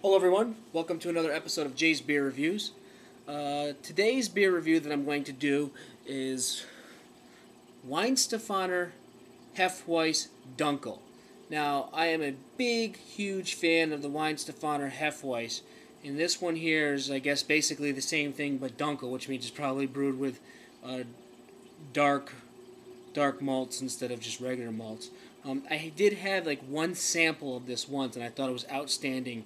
Hello everyone, welcome to another episode of Jay's Beer Reviews. Today's beer review that I'm going to do is Weihenstephaner Hefeweiss Dunkel. Now, I am a big, huge fan of the Weihenstephaner Hefeweiss, and this one here is, I guess, basically the same thing but Dunkel, which means it's probably brewed with dark malts instead of just regular malts. I did have like one sample of this once, and I thought it was outstanding.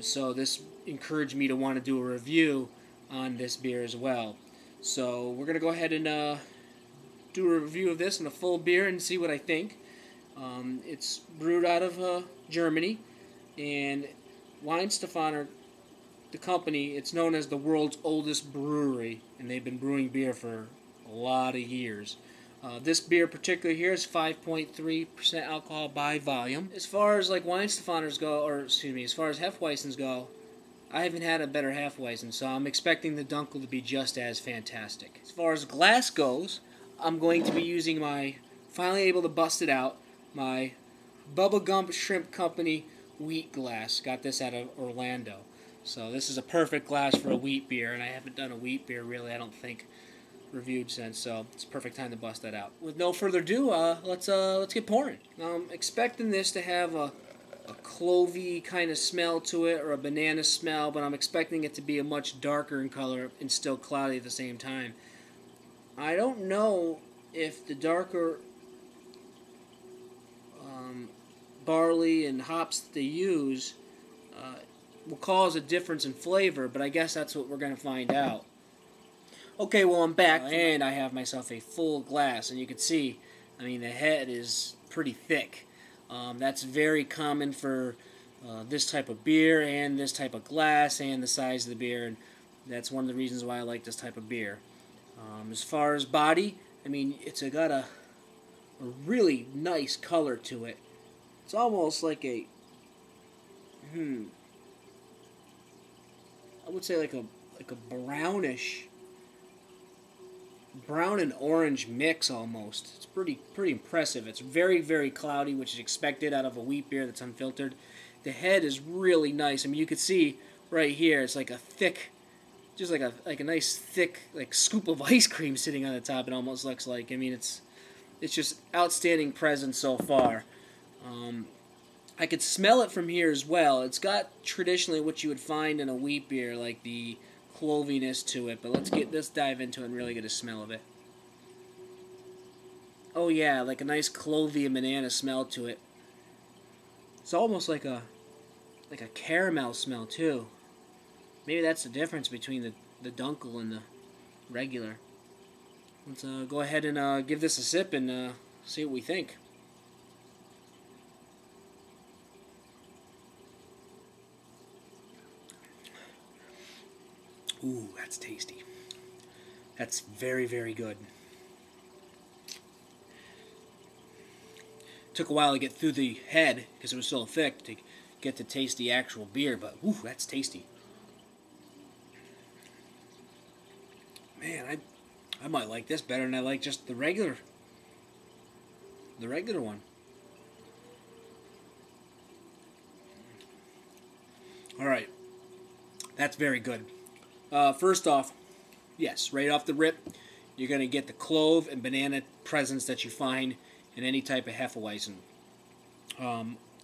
So this encouraged me to want to do a review on this beer as well. So we're going to go ahead and do a review of this and a full beer and see what I think. It's brewed out of Germany, and Weihenstephaner, the company, it's known as the world's oldest brewery, and they've been brewing beer for a lot of years. This beer particularly here is 5.3% alcohol by volume. As far as like Weihenstephaners go, as far as Hefeweissens go, I haven't had a better Hefeweissen, so I'm expecting the Dunkel to be just as fantastic. As far as glass goes, I'm going to be using finally able to bust it out, my Bubba Gump Shrimp Company wheat glass. Got this out of Orlando. So this is a perfect glass for a wheat beer, and I haven't done a wheat beer really, I don't think, reviewed since, so it's a perfect time to bust that out. With no further ado, let's get pouring. Now, I'm expecting this to have a clovey kind of smell to it, or a banana smell, but I'm expecting it to be a much darker in color and still cloudy at the same time. I don't know if the darker barley and hops that they use will cause a difference in flavor, but I guess that's what we're going to find out. Okay, well, I'm back, and I have myself a full glass, and you can see, I mean, the head is pretty thick. That's very common for this type of beer and this type of glass and the size of the beer, and that's one of the reasons why I like this type of beer. As far as body, I mean, it's got a really nice color to it. It's almost like I would say like a brownish, brown and orange mix almost. It's pretty impressive. It's very, very cloudy, which is expected out of a wheat beer that's unfiltered. The head is really nice. I mean, you can see right here, it's like a thick, just like a nice thick like scoop of ice cream sitting on the top. It almost looks like. I mean, it's just outstanding presence so far. I could smell it from here as well. It's got traditionally what you would find in a wheat beer, like the cloviness to it, but let's dive into it and really get a smell of it. Oh yeah, like a nice clovey and banana smell to it. It's almost like a caramel smell too. Maybe that's the difference between the Dunkel and the regular. Let's go ahead and give this a sip and see what we think. Ooh, that's tasty. That's very, very good. Took a while to get through the head because it was so thick to get to taste the actual beer, but ooh, that's tasty. Man, I might like this better than I like just the regular one. All right, that's very good. First off, yes, right off the rip, you're going to get the clove and banana presence that you find in any type of Hefeweissen.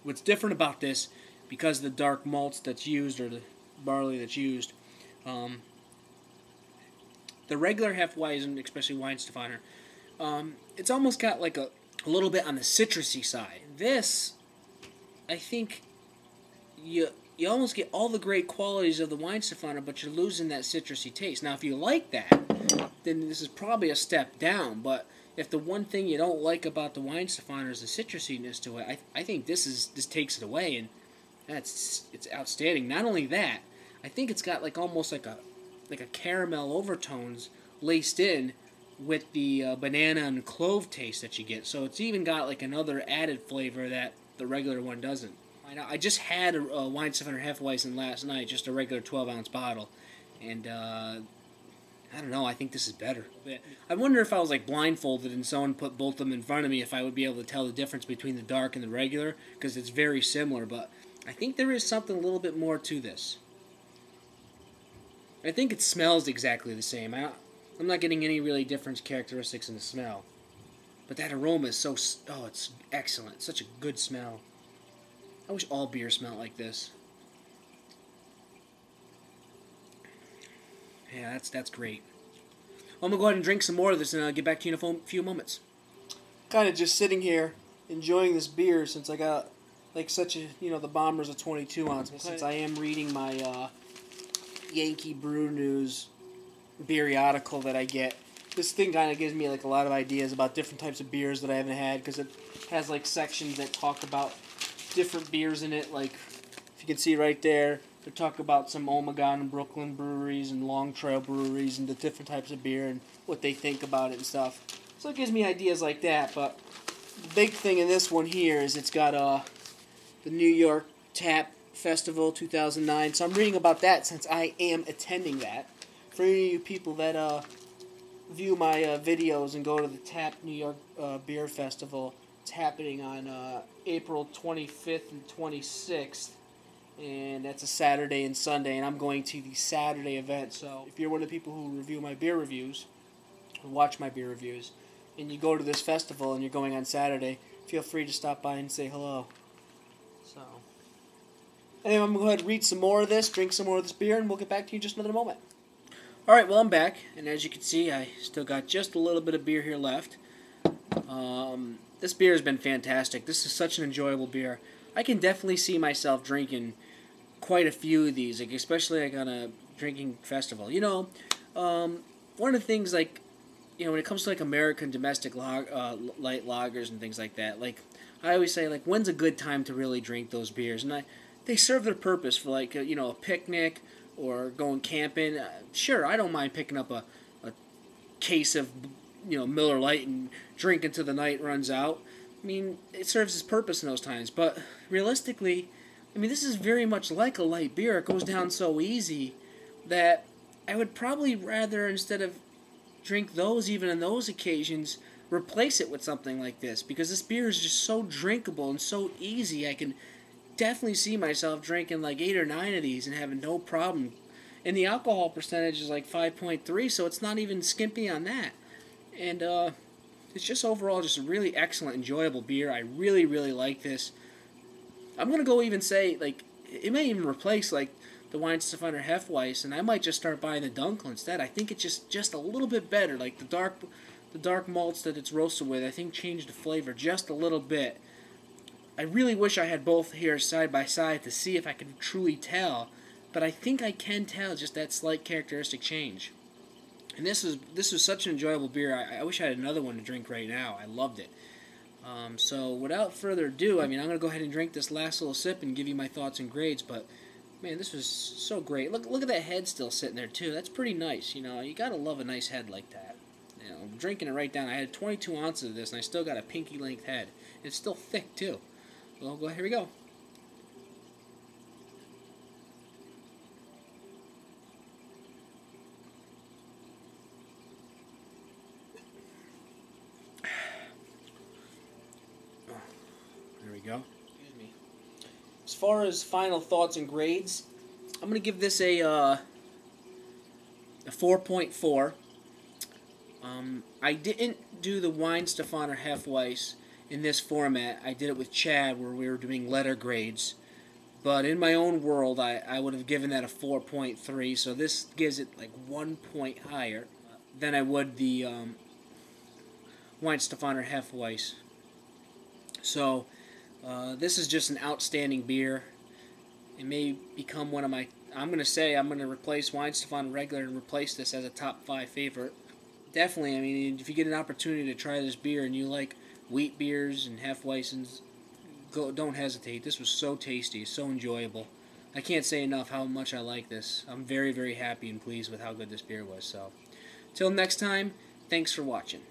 What's different about this, because of the dark malts that's used, or the barley that's used, the regular Hefeweissen, especially Weihenstephaner, it's almost got like a little bit on the citrusy side. This, I think, you almost get all the great qualities of the Weihenstephaner, but you're losing that citrusy taste. Now, if you like that, then this is probably a step down. But if the one thing you don't like about the Weihenstephaner is the citrusiness to it, I think this takes it away, and it's outstanding. Not only that, I think it's got like almost like a caramel overtones laced in with the banana and clove taste that you get. So it's even got like another added flavor that the regular one doesn't. I just had a Weihenstephaner Hefeweissen last night, just a regular 12-ounce bottle, and I don't know, I think this is better. I wonder if I was like blindfolded and someone put both of them in front of me, if I would be able to tell the difference between the dark and the regular, because it's very similar, but I think there is something a little bit more to this. I think it smells exactly the same. I'm not getting any really different characteristics in the smell. But that aroma is so... Oh, it's excellent. It's such a good smell. I wish all beer smelled like this. Yeah, that's great. Well, I'm going to go ahead and drink some more of this, and I'll get back to you in a few moments. Kind of just sitting here, enjoying this beer, since I got, like, such a, the Bomber's a 22 ounce. Since I am reading my Yankee Brew News periodical that I get, this thing kind of gives me, like, a lot of ideas about different types of beers that I haven't had, because it has, like, sections that talk about different beers in it. Like, if you can see right there, they talk about some Omegon and Brooklyn breweries and Long Trail breweries and the different types of beer and what they think about it and stuff. So it gives me ideas like that. But the big thing in this one here is it's got the New York Tap Festival 2009. So I'm reading about that since I am attending that. For any of you people that view my videos and go to the Tap New York Beer Festival, it's happening on April 25th and 26th. And that's a Saturday and Sunday, and I'm going to the Saturday event. So if you're one of the people who review my beer reviews, or watch my beer reviews, and you go to this festival and you're going on Saturday, feel free to stop by and say hello. So, anyway, I'm going to go ahead and read some more of this, drink some more of this beer, and we'll get back to you in just another moment. Alright, well, I'm back, and as you can see, I still got just a little bit of beer here left. This beer has been fantastic. This is such an enjoyable beer. I can definitely see myself drinking quite a few of these, like especially like on a drinking festival. One of the things, like, when it comes to like American domestic light lagers and things like that, like I always say, like, when's a good time to really drink those beers? And they serve their purpose for, like, a picnic or going camping. Sure, I don't mind picking up a case of Miller Lite and drink until the night runs out. I mean, it serves its purpose in those times, but realistically, I mean, this is very much like a light beer. It goes down so easy that I would probably rather, instead of drink those even on those occasions, replace it with something like this, because this beer is just so drinkable and so easy. I can definitely see myself drinking like 8 or 9 of these and having no problem. And the alcohol percentage is like 5.3, so it's not even skimpy on that. And it's just overall just a really excellent, enjoyable beer. I really, really like this. I'm going to go even say, like, it may even replace, like, the Weihenstephaner Hefeweiss, and I might just start buying the Dunkel instead. I think it's just a little bit better. Like, the dark malts that it's roasted with, I think, changed the flavor just a little bit. I really wish I had both here side by side to see if I could truly tell, but I think I can tell just that slight characteristic change. And this was such an enjoyable beer. I wish I had another one to drink right now. I loved it. So without further ado, I mean, I'm going to go ahead and drink this last little sip and give you my thoughts and grades. But, man, this was so great. Look at that head still sitting there, too. That's pretty nice. You got to love a nice head like that. I'm drinking it right down. I had 22 ounces of this, and I still got a pinky-length head. It's still thick, too. Well, here we go. There we go. Excuse me. As far as final thoughts and grades, I'm going to give this a 4.4. I didn't do the Weihenstephaner Hefeweiss in this format. I did it with Chad where we were doing letter grades. But in my own world, I would have given that a 4.3. So this gives it like 1 point higher than I would the Weihenstephaner Hefeweiss. So this is just an outstanding beer. It may become one of my... I'm going to replace Weihenstephaner regular and replace this as a top 5 favorite. Definitely, I mean, if you get an opportunity to try this beer and you like wheat beers and Hefeweissens, don't hesitate. This was so tasty, so enjoyable. I can't say enough how much I like this. I'm very, very happy and pleased with how good this beer was. So, till next time, thanks for watching.